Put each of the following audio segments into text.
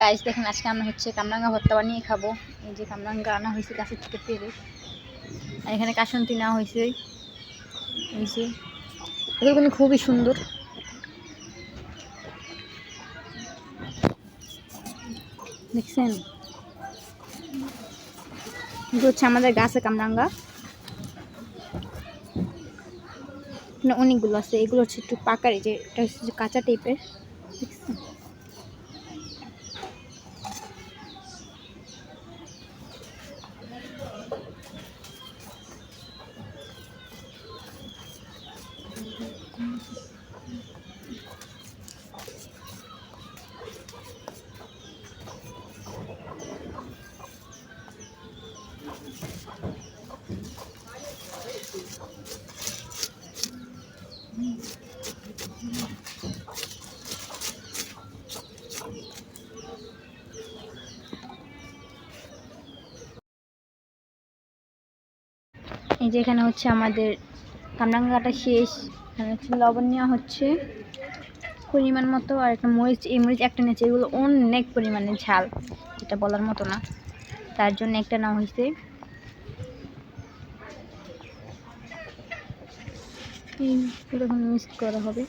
Guys দেখেন আজকে আমরা হচ্ছে কামরাঙ্গা ভর্তা বানিয়ে খাবো। এই যে কামরাঙ্গা আনা হয়েছে গাছের থেকে পেরে, আর এখানে কাসুন্দি নেওয়া হয়েছে। এই যে এগুলো কিন্তু খুবই সুন্দর। দেখছেন, এগুলো হচ্ছে আমাদের গাছে কামরাঙ্গা। এখানে অনেকগুলো আছে, এগুলো হচ্ছে একটু পাকার, যে এটা হচ্ছে কাঁচা টাইপের। দেখছেন, এই যে এখানে হচ্ছে আমাদের কামরাঙ্গাটা শেষ। এখানে হচ্ছে লবণ নেওয়া হচ্ছে পরিমাণ মতো, আর একটা মরিচ, এই মরিচ একটা নিয়েছে, এগুলো অনেক পরিমাণে ঝাল, এটা বলার মতো না, তার জন্য একটা নেওয়া হয়েছে। এইগুলো এখন মিক্স করা হবে।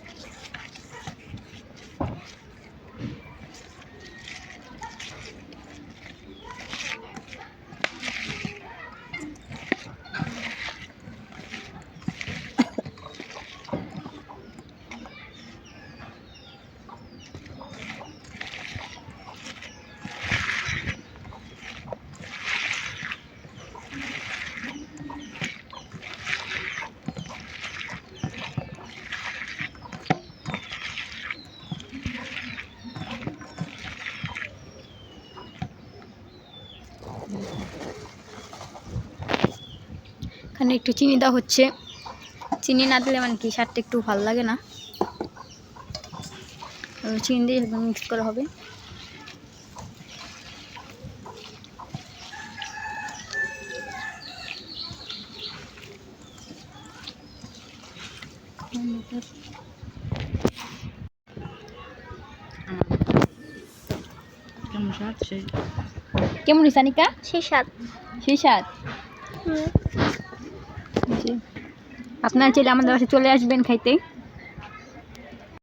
এখানে একটু চিনি দেওয়া হচ্ছে, চিনি না দিলে মানে কি স্বাদটা একটু ভালো লাগে না, চিনি দিয়ে একদম মিক্স করা হবে। কেমন হয়েছে আনিকা? সেই স্বাদ। সেই স্বাদ। আপনারা চাইলে আমাদের বাসায় চলে আসবেন খাইতে।